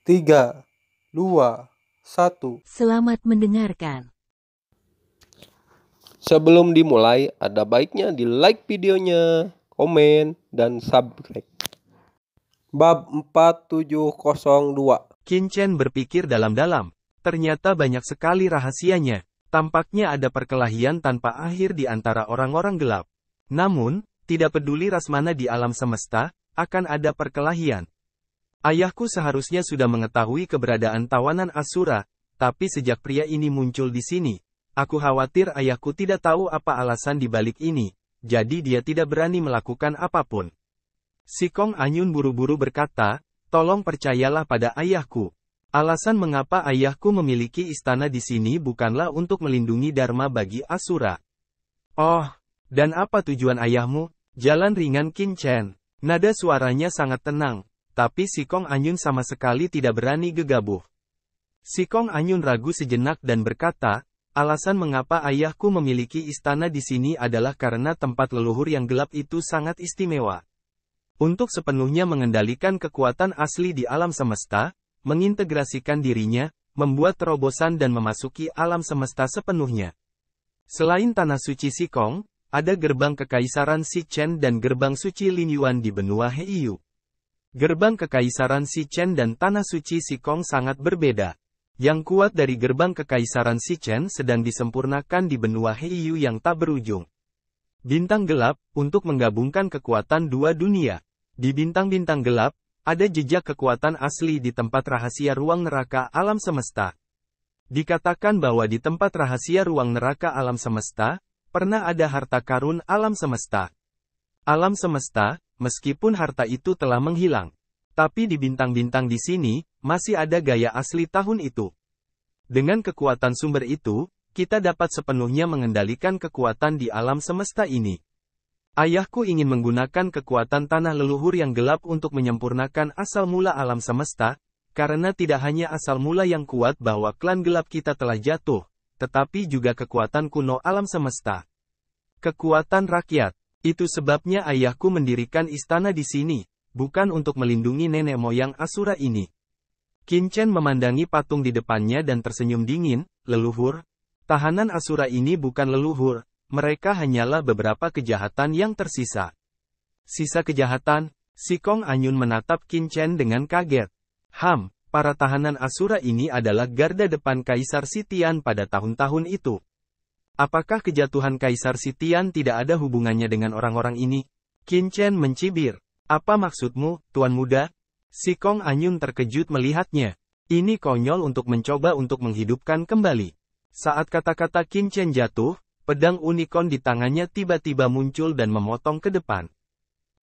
3, 2, 1. Selamat mendengarkan. Sebelum dimulai, ada baiknya di like videonya, komen, dan subscribe. Bab 4702. Qin berpikir dalam-dalam. Ternyata banyak sekali rahasianya. Tampaknya ada perkelahian tanpa akhir di antara orang-orang gelap. Namun, tidak peduli ras mana di alam semesta, akan ada perkelahian. Ayahku seharusnya sudah mengetahui keberadaan tawanan Asura, tapi sejak pria ini muncul di sini, aku khawatir ayahku tidak tahu apa alasan di balik ini, jadi dia tidak berani melakukan apapun. Sikong Anyun buru-buru berkata, tolong percayalah pada ayahku. Alasan mengapa ayahku memiliki istana di sini bukanlah untuk melindungi Dharma bagi Asura. Oh, dan apa tujuan ayahmu? Jalan ringan Qin Chen. Nada suaranya sangat tenang. Tapi Sikong Anyun sama sekali tidak berani gegabah. Sikong Anyun ragu sejenak dan berkata, alasan mengapa ayahku memiliki istana di sini adalah karena tempat leluhur yang gelap itu sangat istimewa. Untuk sepenuhnya mengendalikan kekuatan asli di alam semesta, mengintegrasikan dirinya, membuat terobosan dan memasuki alam semesta sepenuhnya. Selain tanah suci Sikong, ada gerbang kekaisaran Si Chen dan gerbang suci Lin Yuan di benua Heiyu. Gerbang kekaisaran Si Chen dan tanah suci Sikong sangat berbeda. Yang kuat dari gerbang kekaisaran Si Chen sedang disempurnakan di benua Heiyu yang tak berujung. Bintang gelap, untuk menggabungkan kekuatan dua dunia. Di bintang-bintang gelap, ada jejak kekuatan asli di tempat rahasia ruang neraka alam semesta. Dikatakan bahwa di tempat rahasia ruang neraka alam semesta, pernah ada harta karun alam semesta. Alam semesta, meskipun harta itu telah menghilang. Tapi di bintang-bintang di sini, masih ada gaya asli tahun itu. Dengan kekuatan sumber itu, kita dapat sepenuhnya mengendalikan kekuatan di alam semesta ini. Ayahku ingin menggunakan kekuatan tanah leluhur yang gelap untuk menyempurnakan asal mula alam semesta, karena tidak hanya asal mula yang kuat bahwa klan gelap kita telah jatuh, tetapi juga kekuatan kuno alam semesta. Kekuatan rakyat. Itu sebabnya ayahku mendirikan istana di sini, bukan untuk melindungi nenek moyang Asura ini. Qin Chen memandangi patung di depannya dan tersenyum dingin, leluhur. Tahanan Asura ini bukan leluhur, mereka hanyalah beberapa kejahatan yang tersisa. Sisa kejahatan? Sikong Anyun menatap Qin Chen dengan kaget. Para tahanan Asura ini adalah garda depan Kaisar Sitian pada tahun-tahun itu. Apakah kejatuhan Kaisar Sitian tidak ada hubungannya dengan orang-orang ini? Qin Chen mencibir. Apa maksudmu, Tuan Muda? Sikong Anyun terkejut melihatnya. Ini konyol untuk mencoba untuk menghidupkan kembali. Saat kata-kata Qin Chen jatuh, pedang unicorn di tangannya tiba-tiba muncul dan memotong ke depan.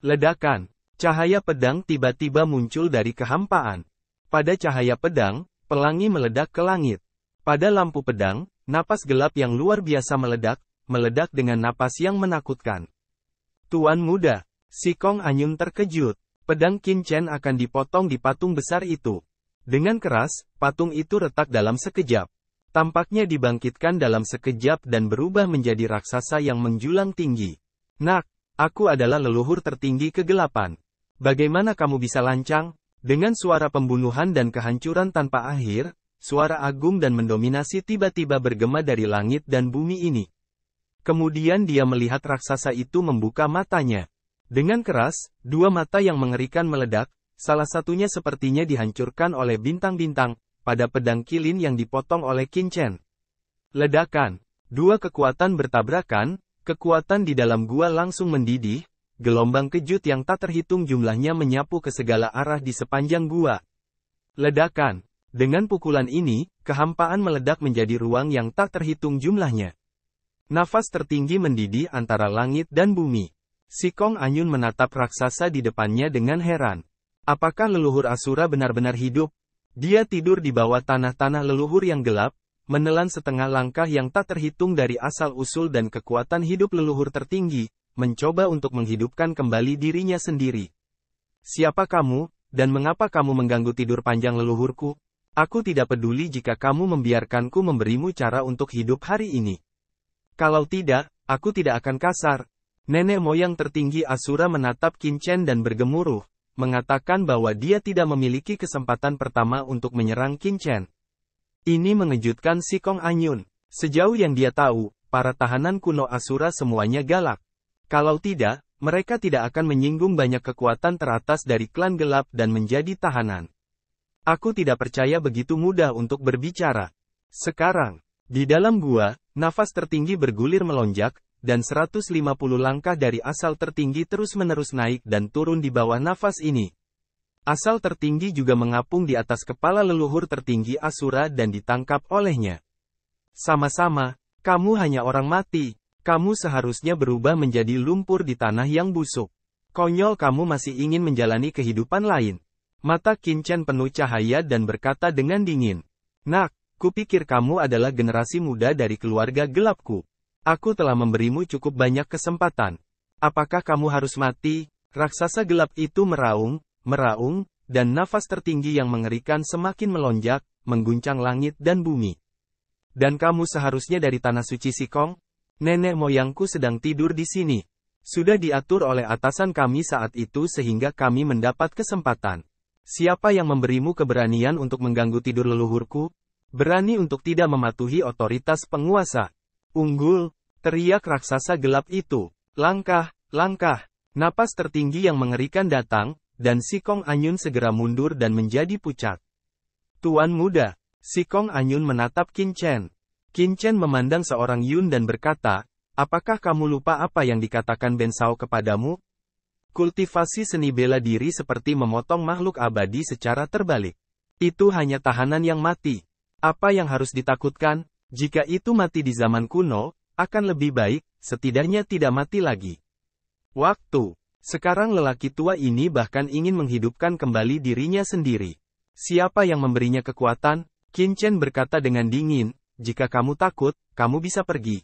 Ledakan. Cahaya pedang tiba-tiba muncul dari kehampaan. Pada cahaya pedang, pelangi meledak ke langit. Pada lampu pedang, napas gelap yang luar biasa meledak dengan napas yang menakutkan. Tuan Muda, Sikong Anyun terkejut. Pedang Qin Chen akan dipotong di patung besar itu. Dengan keras, patung itu retak dalam sekejap. Tampaknya dibangkitkan dalam sekejap dan berubah menjadi raksasa yang menjulang tinggi. Nak, aku adalah leluhur tertinggi kegelapan. Bagaimana kamu bisa lancang? Dengan suara pembunuhan dan kehancuran tanpa akhir, suara agung dan mendominasi tiba-tiba bergema dari langit dan bumi ini. Kemudian dia melihat raksasa itu membuka matanya. Dengan keras, dua mata yang mengerikan meledak, salah satunya sepertinya dihancurkan oleh bintang-bintang, pada pedang kilin yang dipotong oleh Qin Chen. Ledakan. Dua kekuatan bertabrakan, kekuatan di dalam gua langsung mendidih, gelombang kejut yang tak terhitung jumlahnya menyapu ke segala arah di sepanjang gua. Ledakan. Dengan pukulan ini, kehampaan meledak menjadi ruang yang tak terhitung jumlahnya. Nafas tertinggi mendidih antara langit dan bumi. Sikong Anyun menatap raksasa di depannya dengan heran. Apakah leluhur Asura benar-benar hidup? Dia tidur di bawah tanah-tanah leluhur yang gelap, menelan setengah langkah yang tak terhitung dari asal-usul dan kekuatan hidup leluhur tertinggi, mencoba untuk menghidupkan kembali dirinya sendiri. Siapa kamu, dan mengapa kamu mengganggu tidur panjang leluhurku? Aku tidak peduli jika kamu membiarkanku memberimu cara untuk hidup hari ini. Kalau tidak, aku tidak akan kasar. Nenek moyang tertinggi Asura menatap Qin Chen dan bergemuruh. mengatakan bahwa dia tidak memiliki kesempatan pertama untuk menyerang Qin Chen. Ini mengejutkan Sikong Anyun. Sejauh yang dia tahu, para tahanan kuno Asura semuanya galak. Kalau tidak, mereka tidak akan menyinggung banyak kekuatan teratas dari klan gelap dan menjadi tahanan. Aku tidak percaya begitu mudah untuk berbicara. Sekarang, di dalam gua, nafas tertinggi bergulir melonjak, dan 150 langkah dari asal tertinggi terus-menerus naik dan turun di bawah nafas ini. Asal tertinggi juga mengapung di atas kepala leluhur tertinggi Asura dan ditangkap olehnya. Sama-sama, kamu hanya orang mati. Kamu seharusnya berubah menjadi lumpur di tanah yang busuk. Konyol, kamu masih ingin menjalani kehidupan lain. Mata Qin Chen penuh cahaya dan berkata dengan dingin. Nak, kupikir kamu adalah generasi muda dari keluarga gelapku. Aku telah memberimu cukup banyak kesempatan. Apakah kamu harus mati? Raksasa gelap itu meraung, dan nafas tertinggi yang mengerikan semakin melonjak, mengguncang langit dan bumi. Dan kamu seharusnya dari tanah suci Sikong? Nenek moyangku sedang tidur di sini. Sudah diatur oleh atasan kami saat itu sehingga kami mendapat kesempatan. Siapa yang memberimu keberanian untuk mengganggu tidur leluhurku? Berani untuk tidak mematuhi otoritas penguasa. Unggul, teriak raksasa gelap itu. Langkah. Napas tertinggi yang mengerikan datang, dan Sikong Anyun segera mundur dan menjadi pucat. Tuan muda, Sikong Anyun menatap Qin Chen. Qin Chen memandang seorang Yun dan berkata, apakah kamu lupa apa yang dikatakan Ben Shao kepadamu? Kultivasi seni bela diri seperti memotong makhluk abadi secara terbalik. Itu hanya tahanan yang mati. Apa yang harus ditakutkan? Jika itu mati di zaman kuno, akan lebih baik, setidaknya tidak mati lagi. Waktu. Sekarang lelaki tua ini bahkan ingin menghidupkan kembali dirinya sendiri. Siapa yang memberinya kekuatan? Qin Chen berkata dengan dingin, jika kamu takut, kamu bisa pergi.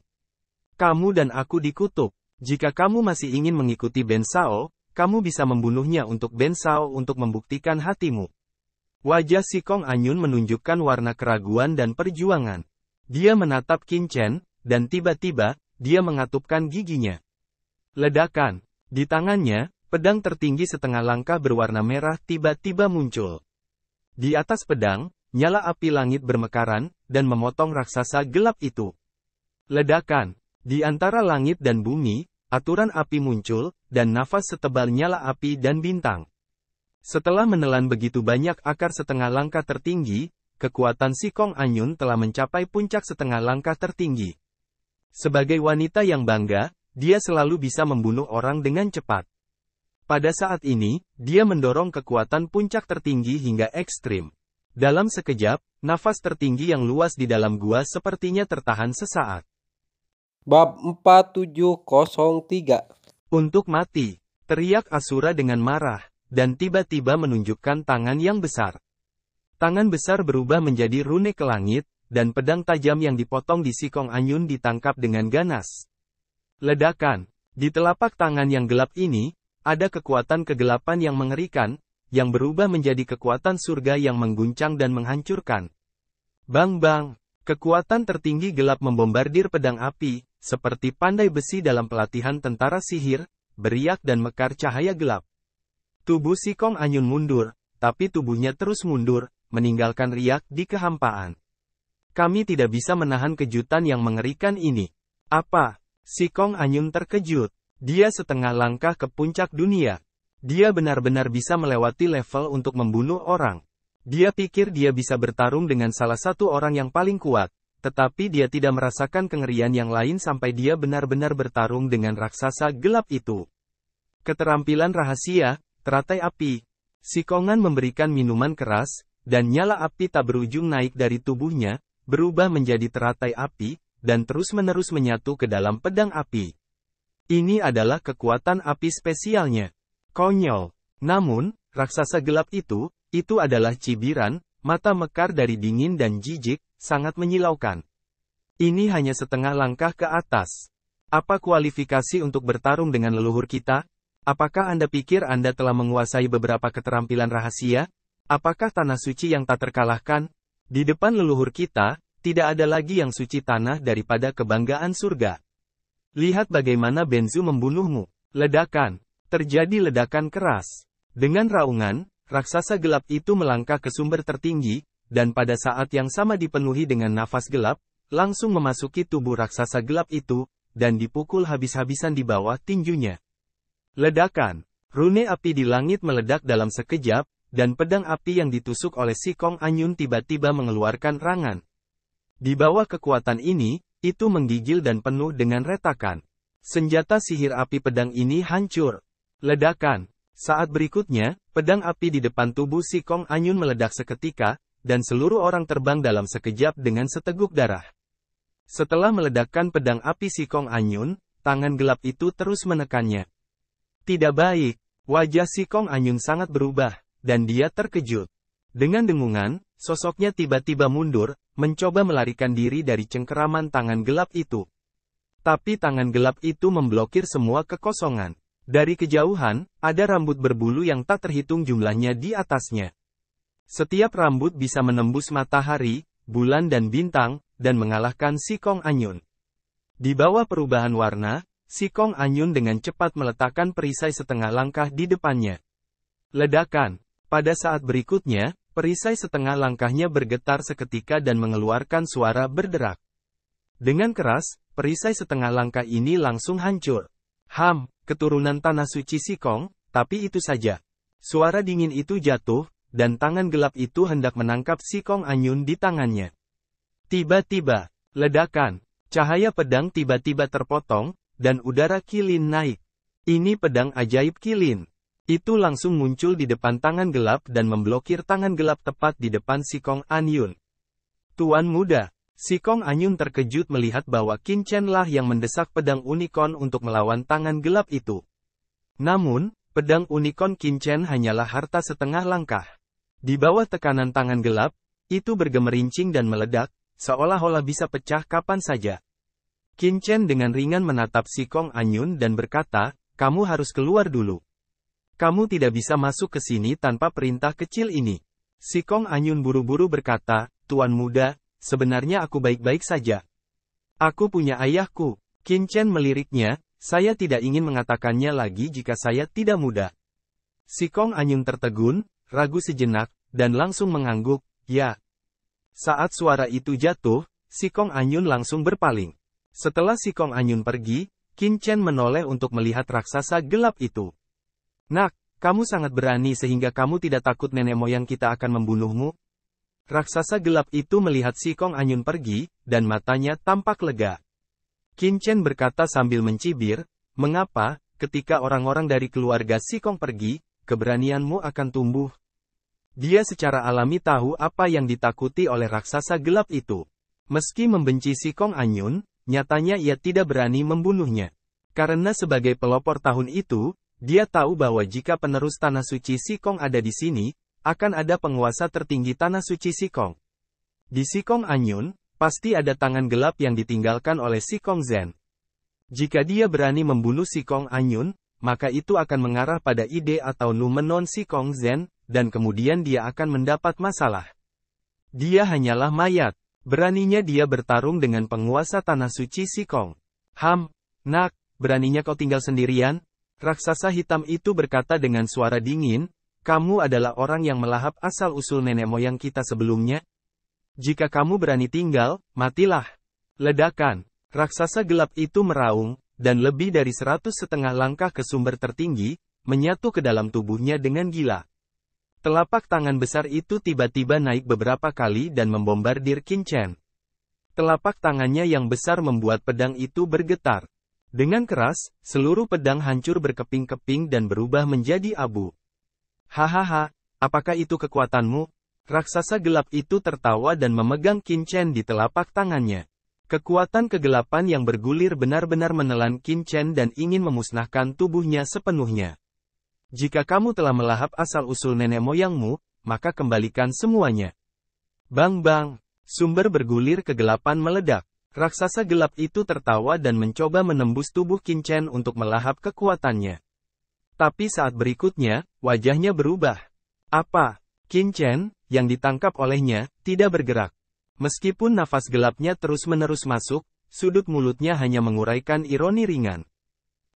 Kamu dan aku dikutuk. Jika kamu masih ingin mengikuti Ben Shao, kamu bisa membunuhnya untuk Ben Shao untuk membuktikan hatimu. Wajah Sikong Anyun menunjukkan warna keraguan dan perjuangan. Dia menatap Qin Chen, dan tiba-tiba, dia mengatupkan giginya. Ledakan. Di tangannya, pedang tertinggi setengah langkah berwarna merah tiba-tiba muncul. Di atas pedang, nyala api langit bermekaran, dan memotong raksasa gelap itu. Ledakan. Di antara langit dan bumi, aturan api muncul, dan nafas setebal nyala api dan bintang. Setelah menelan begitu banyak akar setengah langkah tertinggi, kekuatan Sikong Anyun telah mencapai puncak setengah langkah tertinggi. Sebagai wanita yang bangga, dia selalu bisa membunuh orang dengan cepat. Pada saat ini, dia mendorong kekuatan puncak tertinggi hingga ekstrim. Dalam sekejap, nafas tertinggi yang luas di dalam gua sepertinya tertahan sesaat. Bab 4703. Untuk mati, teriak Asura dengan marah, dan tiba-tiba menunjukkan tangan yang besar. Tangan besar berubah menjadi rune ke langit, dan pedang tajam yang dipotong di Sikong Anyun ditangkap dengan ganas. Ledakan. Di telapak tangan yang gelap ini, ada kekuatan kegelapan yang mengerikan, yang berubah menjadi kekuatan surga yang mengguncang dan menghancurkan. Bang-bang. Kekuatan tertinggi gelap membombardir pedang api, seperti pandai besi dalam pelatihan tentara sihir, beriak dan mekar cahaya gelap. Tubuh Sikong Anyun mundur, tapi tubuhnya terus mundur, meninggalkan riak di kehampaan. Kami tidak bisa menahan kejutan yang mengerikan ini. Apa? Sikong Anyun terkejut. Dia setengah langkah ke puncak dunia. Dia benar-benar bisa melewati level untuk membunuh orang. Dia pikir dia bisa bertarung dengan salah satu orang yang paling kuat, tetapi dia tidak merasakan kengerian yang lain sampai dia benar-benar bertarung dengan raksasa gelap itu. Keterampilan rahasia, teratai api. Sikongan memberikan minuman keras, dan nyala api tak berujung naik dari tubuhnya, berubah menjadi teratai api, dan terus-menerus menyatu ke dalam pedang api. Ini adalah kekuatan api spesialnya. Konyol. Namun, raksasa gelap itu adalah cibiran, mata mekar dari dingin dan jijik, sangat menyilaukan. Ini hanya setengah langkah ke atas. Apa kualifikasi untuk bertarung dengan leluhur kita? Apakah Anda pikir Anda telah menguasai beberapa keterampilan rahasia? Apakah tanah suci yang tak terkalahkan? Di depan leluhur kita, tidak ada lagi yang suci tanah daripada kebanggaan surga. Lihat bagaimana Benzu membunuhmu. Ledakan. Terjadi ledakan keras. Dengan raungan, raksasa gelap itu melangkah ke sumber tertinggi, dan pada saat yang sama dipenuhi dengan nafas gelap, langsung memasuki tubuh raksasa gelap itu, dan dipukul habis-habisan di bawah tinjunya. Ledakan. Rune api di langit meledak dalam sekejap, dan pedang api yang ditusuk oleh Si Kong Anyun tiba-tiba mengeluarkan rangan. Di bawah kekuatan ini, itu menggigil dan penuh dengan retakan. Senjata sihir api pedang ini hancur. Ledakan. Saat berikutnya, pedang api di depan tubuh Si Kong Anyun meledak seketika, dan seluruh orang terbang dalam sekejap dengan seteguk darah. Setelah meledakkan pedang api Si Kong Anyun, tangan gelap itu terus menekannya. Tidak baik. Wajah Si Kong Anyun sangat berubah, dan dia terkejut. Dengan dengungan, sosoknya tiba-tiba mundur, mencoba melarikan diri dari cengkeraman tangan gelap itu. Tapi tangan gelap itu memblokir semua kekosongan. Dari kejauhan, ada rambut berbulu yang tak terhitung jumlahnya di atasnya. Setiap rambut bisa menembus matahari, bulan dan bintang, dan mengalahkan Si Kong Anyun. Di bawah perubahan warna, Si Kong Anyun dengan cepat meletakkan perisai setengah langkah di depannya. Ledakan. Pada saat berikutnya, perisai setengah langkahnya bergetar seketika dan mengeluarkan suara berderak. Dengan keras, perisai setengah langkah ini langsung hancur. Keturunan tanah suci Si Kong, tapi itu saja. Suara dingin itu jatuh, dan tangan gelap itu hendak menangkap Si Kong Anyun di tangannya. Tiba-tiba, ledakan, cahaya pedang tiba-tiba terpotong, dan udara kilin naik. Ini pedang ajaib kilin. Itu langsung muncul di depan tangan gelap dan memblokir tangan gelap tepat di depan Si Kong Anyun. Tuan muda, Si Kong Anyun terkejut melihat bahwa Qin Chen lah yang mendesak pedang unicorn untuk melawan tangan gelap itu. Namun, pedang unicorn Qin Chen hanyalah harta setengah langkah. Di bawah tekanan tangan gelap, itu bergemerincing dan meledak, seolah-olah bisa pecah kapan saja. Qin Chen dengan ringan menatap Si Kong Anyun dan berkata, "Kamu harus keluar dulu. Kamu tidak bisa masuk ke sini tanpa perintah kecil ini." Si Kong Anyun buru-buru berkata, "Tuan muda, sebenarnya aku baik-baik saja. Aku punya ayahku." Qin Chen meliriknya, "Saya tidak ingin mengatakannya lagi jika saya tidak muda." Si Kong Anyun tertegun, ragu sejenak, dan langsung mengangguk, "Ya." Saat suara itu jatuh, Si Kong Anyun langsung berpaling. Setelah Si Kong Anyun pergi, Qin Chen menoleh untuk melihat raksasa gelap itu. "Nak, kamu sangat berani sehingga kamu tidak takut nenek moyang kita akan membunuhmu?" Raksasa gelap itu melihat Si Kong Anyun pergi, dan matanya tampak lega. Qin Chen berkata sambil mencibir, "Mengapa, ketika orang-orang dari keluarga Si Kong pergi, keberanianmu akan tumbuh?" Dia secara alami tahu apa yang ditakuti oleh raksasa gelap itu. Meski membenci Si Kong Anyun, nyatanya ia tidak berani membunuhnya. Karena sebagai pelopor tahun itu, dia tahu bahwa jika penerus tanah suci Si Kong ada di sini, akan ada penguasa tertinggi tanah suci Si Kong. Di Si Kong Anyun, pasti ada tangan gelap yang ditinggalkan oleh Si Kong Zhen. Jika dia berani membunuh Si Kong Anyun, maka itu akan mengarah pada ide atau numenon Si Kong Zhen, dan kemudian dia akan mendapat masalah. Dia hanyalah mayat. Beraninya dia bertarung dengan penguasa tanah suci Si Kong. Nak, beraninya kau tinggal sendirian?" Raksasa hitam itu berkata dengan suara dingin, "Kamu adalah orang yang melahap asal-usul nenek moyang kita sebelumnya. Jika kamu berani tinggal, matilah." Ledakan. Raksasa gelap itu meraung, dan lebih dari 100 langkah ke sumber tertinggi, menyatu ke dalam tubuhnya dengan gila. Telapak tangan besar itu tiba-tiba naik beberapa kali dan membombardir Qin Chen. Telapak tangannya yang besar membuat pedang itu bergetar. Dengan keras, seluruh pedang hancur berkeping-keping dan berubah menjadi abu. "Hahaha, apakah itu kekuatanmu?" Raksasa gelap itu tertawa dan memegang Qin Chen di telapak tangannya. Kekuatan kegelapan yang bergulir benar-benar menelan Qin Chen dan ingin memusnahkan tubuhnya sepenuhnya. "Jika kamu telah melahap asal-usul nenek moyangmu, maka kembalikan semuanya." Bang-bang, sumber bergulir kegelapan meledak. Raksasa gelap itu tertawa dan mencoba menembus tubuh Qin Chen untuk melahap kekuatannya. Tapi saat berikutnya, wajahnya berubah. Apa? Qin Chen, yang ditangkap olehnya, tidak bergerak. Meskipun nafas gelapnya terus-menerus masuk, sudut mulutnya hanya menguraikan ironi ringan.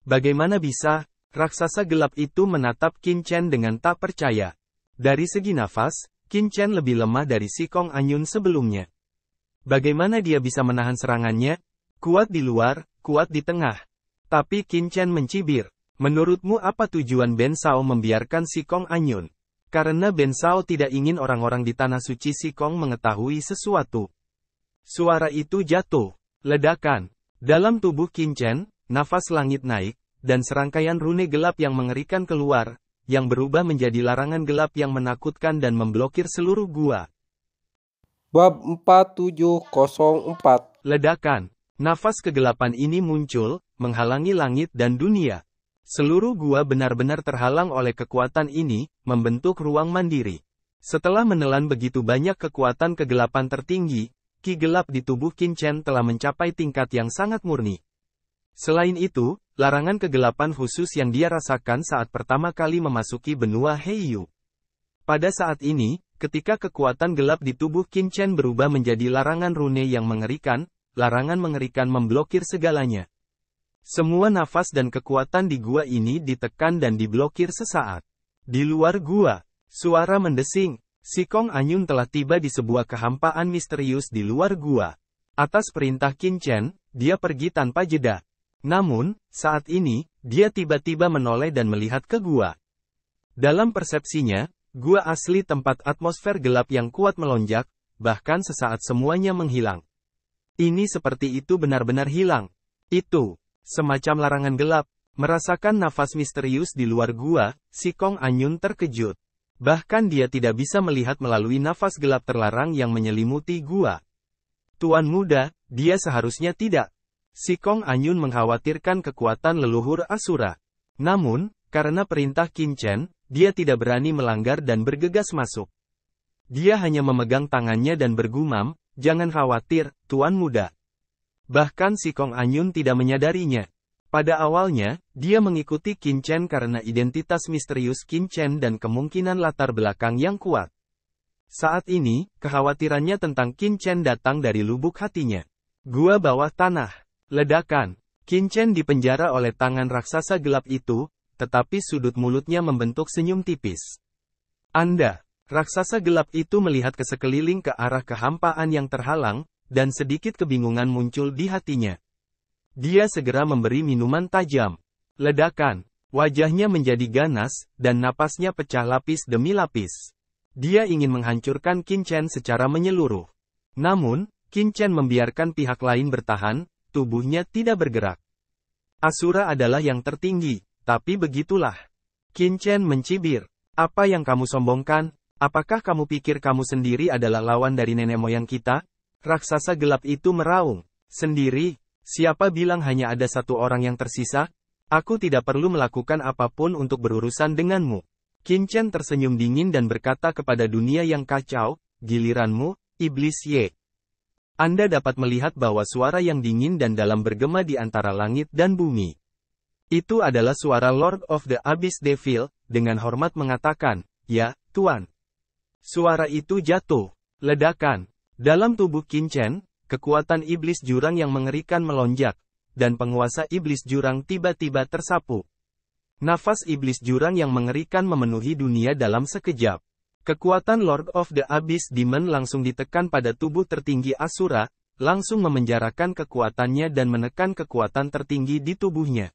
"Bagaimana bisa? Raksasa gelap itu menatap Qin Chen dengan tak percaya. Dari segi nafas, Qin Chen lebih lemah dari si Kong Anyun sebelumnya. Bagaimana dia bisa menahan serangannya? Kuat di luar, kuat di tengah. Tapi Qin Chen mencibir. Menurutmu apa tujuan Ben Sao membiarkan si Kong Anyun? Karena Ben Sao tidak ingin orang-orang di Tanah Suci si Kong mengetahui sesuatu. Suara itu jatuh. Ledakan. Dalam tubuh Qin Chen, nafas langit naik, dan serangkaian rune gelap yang mengerikan keluar, yang berubah menjadi larangan gelap yang menakutkan dan memblokir seluruh gua. Bab 4704. Ledakan. Nafas kegelapan ini muncul, menghalangi langit dan dunia. Seluruh gua benar-benar terhalang oleh kekuatan ini, membentuk ruang mandiri. Setelah menelan begitu banyak kekuatan kegelapan tertinggi, ki gelap di tubuh Qin Chen telah mencapai tingkat yang sangat murni. Selain itu, larangan kegelapan khusus yang dia rasakan saat pertama kali memasuki benua Heiyu. Pada saat ini, ketika kekuatan gelap di tubuh Qin Chen berubah menjadi larangan rune yang mengerikan, larangan mengerikan memblokir segalanya. Semua nafas dan kekuatan di gua ini ditekan dan diblokir sesaat. Di luar gua, suara mendesing. Si Kong Anyun telah tiba di sebuah kehampaan misterius di luar gua. Atas perintah Qin Chen, dia pergi tanpa jeda. Namun, saat ini, dia tiba-tiba menoleh dan melihat ke gua. Dalam persepsinya, gua asli tempat atmosfer gelap yang kuat melonjak, bahkan sesaat semuanya menghilang. Ini seperti itu benar-benar hilang. Itu, semacam larangan gelap. Merasakan nafas misterius di luar gua, si Kong Anyun terkejut. Bahkan dia tidak bisa melihat melalui nafas gelap terlarang yang menyelimuti gua. Tuan muda, dia seharusnya tidak. Si Kong Anyun mengkhawatirkan kekuatan leluhur Asura. Namun, karena perintah Qin Chen, dia tidak berani melanggar dan bergegas masuk. Dia hanya memegang tangannya dan bergumam, "Jangan khawatir, Tuan muda." Bahkan si Kong Anyun tidak menyadarinya. Pada awalnya, dia mengikuti Qin Chen karena identitas misterius Qin Chen dan kemungkinan latar belakang yang kuat. Saat ini, kekhawatirannya tentang Qin Chen datang dari lubuk hatinya. Gua bawah tanah. Ledakan. Qin Chen dipenjara oleh tangan raksasa gelap itu, tetapi sudut mulutnya membentuk senyum tipis. Anda, raksasa gelap itu melihat ke sekeliling ke arah kehampaan yang terhalang, dan sedikit kebingungan muncul di hatinya. Dia segera memberi minuman tajam. Ledakan. Wajahnya menjadi ganas, dan napasnya pecah lapis demi lapis. Dia ingin menghancurkan Qin Chen secara menyeluruh. Namun, Qin Chen membiarkan pihak lain bertahan, tubuhnya tidak bergerak. Asura adalah yang tertinggi, tapi begitulah. Qin Chen mencibir. Apa yang kamu sombongkan? Apakah kamu pikir kamu sendiri adalah lawan dari nenek moyang kita? Raksasa gelap itu meraung. Sendiri? Siapa bilang hanya ada satu orang yang tersisa? Aku tidak perlu melakukan apapun untuk berurusan denganmu. Qin Chen tersenyum dingin dan berkata kepada dunia yang kacau, "Giliranmu, Iblis Ye." Anda dapat melihat bahwa suara yang dingin dan dalam bergema di antara langit dan bumi. Itu adalah suara Lord of the Abyss Devil, dengan hormat mengatakan, "Ya, Tuan." Suara itu jatuh. Ledakan. Dalam tubuh Qin Chen, kekuatan iblis jurang yang mengerikan melonjak, dan penguasa iblis jurang tiba-tiba tersapu. Nafas iblis jurang yang mengerikan memenuhi dunia dalam sekejap. Kekuatan Lord of the Abyss Demon langsung ditekan pada tubuh tertinggi Asura, langsung memenjarakan kekuatannya dan menekan kekuatan tertinggi di tubuhnya.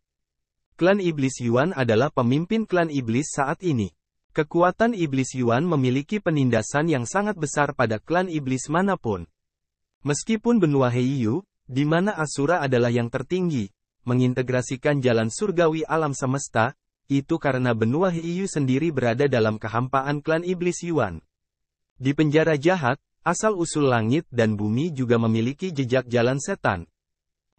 Klan Iblis Yuan adalah pemimpin klan iblis saat ini. Kekuatan Iblis Yuan memiliki penindasan yang sangat besar pada klan iblis manapun. Meskipun benua Heiyu, di mana Asura adalah yang tertinggi, mengintegrasikan jalan surgawi alam semesta, itu karena benua Heiyu sendiri berada dalam kehampaan klan Iblis Yuan. Di penjara jahat, asal-usul langit dan bumi juga memiliki jejak jalan setan.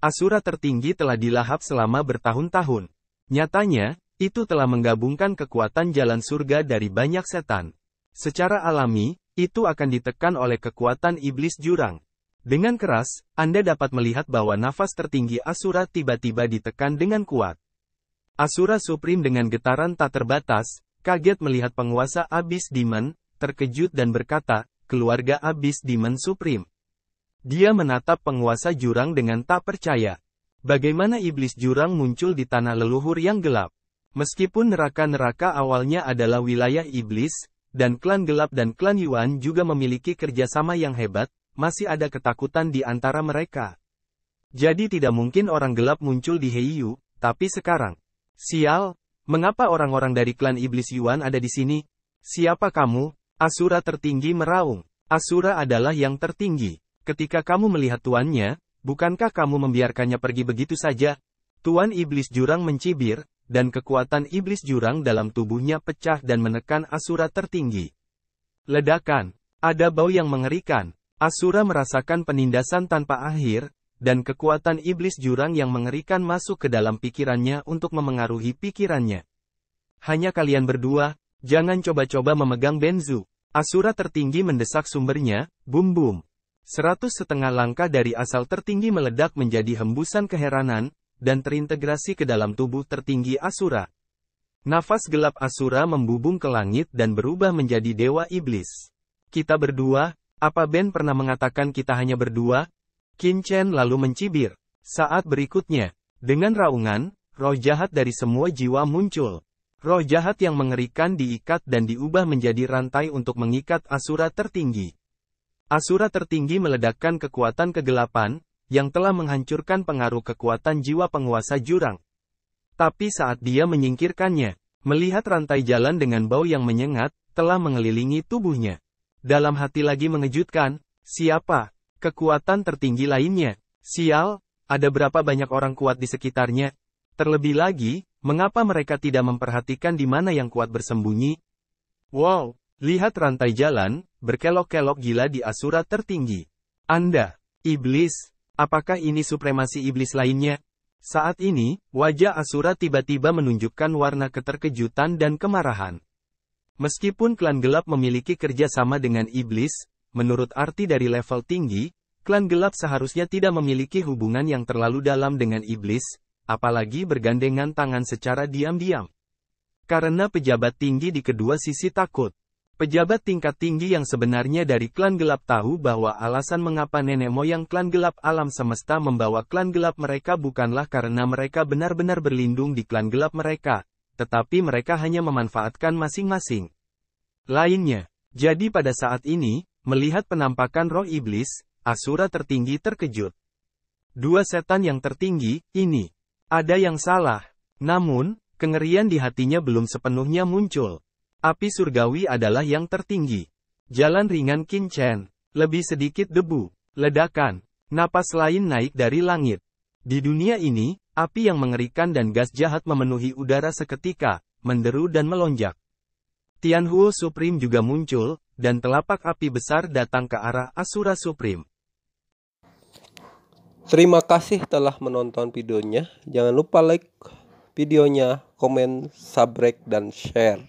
Asura tertinggi telah dilahap selama bertahun-tahun. Nyatanya, itu telah menggabungkan kekuatan jalan surga dari banyak setan. Secara alami, itu akan ditekan oleh kekuatan iblis jurang. Dengan keras, Anda dapat melihat bahwa nafas tertinggi Asura tiba-tiba ditekan dengan kuat. Asura Supreme dengan getaran tak terbatas, kaget melihat penguasa Abyss Demon, terkejut dan berkata, "Keluarga Abyss Demon Supreme." Dia menatap penguasa jurang dengan tak percaya. Bagaimana iblis jurang muncul di tanah leluhur yang gelap? Meskipun neraka-neraka awalnya adalah wilayah iblis, dan klan gelap dan klan Yuan juga memiliki kerjasama yang hebat, masih ada ketakutan di antara mereka. Jadi tidak mungkin orang gelap muncul di Heiyu, tapi sekarang. Sial, mengapa orang-orang dari klan iblis Yuan ada di sini? Siapa kamu? Asura tertinggi meraung. Asura adalah yang tertinggi. Ketika kamu melihat tuannya, bukankah kamu membiarkannya pergi begitu saja? Tuan iblis jurang mencibir, dan kekuatan iblis jurang dalam tubuhnya pecah dan menekan Asura tertinggi. Ledakan. Ada bau yang mengerikan. Asura merasakan penindasan tanpa akhir, dan kekuatan iblis jurang yang mengerikan masuk ke dalam pikirannya untuk memengaruhi pikirannya. Hanya kalian berdua, jangan coba-coba memegang Benzu. Asura tertinggi mendesak sumbernya, bum-bum. 100 langkah dari asal tertinggi meledak menjadi hembusan keheranan, dan terintegrasi ke dalam tubuh tertinggi Asura. Nafas gelap Asura membubung ke langit dan berubah menjadi dewa iblis. Kita berdua, apa Ben pernah mengatakan kita hanya berdua? Qin Chen lalu mencibir. Saat berikutnya, dengan raungan, roh jahat dari semua jiwa muncul. Roh jahat yang mengerikan diikat dan diubah menjadi rantai untuk mengikat Asura tertinggi. Asura tertinggi meledakkan kekuatan kegelapan, yang telah menghancurkan pengaruh kekuatan jiwa penguasa jurang. Tapi saat dia menyingkirkannya, melihat rantai jalan dengan bau yang menyengat, telah mengelilingi tubuhnya. Dalam hati lagi mengejutkan, siapa? Kekuatan tertinggi lainnya. Sial, ada berapa banyak orang kuat di sekitarnya? Terlebih lagi, mengapa mereka tidak memperhatikan di mana yang kuat bersembunyi? Wow, lihat rantai jalan, berkelok-kelok gila di Asura tertinggi. Anda, iblis. Apakah ini supremasi iblis lainnya? Saat ini, wajah Asura tiba-tiba menunjukkan warna keterkejutan dan kemarahan. Meskipun klan gelap memiliki kerjasama dengan iblis, menurut arti dari level tinggi, klan gelap seharusnya tidak memiliki hubungan yang terlalu dalam dengan iblis, apalagi bergandengan tangan secara diam-diam. Karena pejabat tinggi di kedua sisi takut. Pejabat tingkat tinggi yang sebenarnya dari klan gelap tahu bahwa alasan mengapa nenek moyang klan gelap alam semesta membawa klan gelap mereka bukanlah karena mereka benar-benar berlindung di klan gelap mereka, tetapi mereka hanya memanfaatkan masing-masing lainnya. Jadi pada saat ini, melihat penampakan roh iblis, Asura tertinggi terkejut. Dua setan yang tertinggi, ini. Ada yang salah. Namun, kengerian di hatinya belum sepenuhnya muncul. Api surgawi adalah yang tertinggi. Jalan ringan Qin Chen. Lebih sedikit debu. Ledakan. Napas lain naik dari langit. Di dunia ini, api yang mengerikan dan gas jahat memenuhi udara seketika, menderu dan melonjak. Tianhuo Supreme juga muncul, dan telapak api besar datang ke arah Asura Supreme. Terima kasih telah menonton videonya. Jangan lupa like videonya, komen, subscribe, dan share.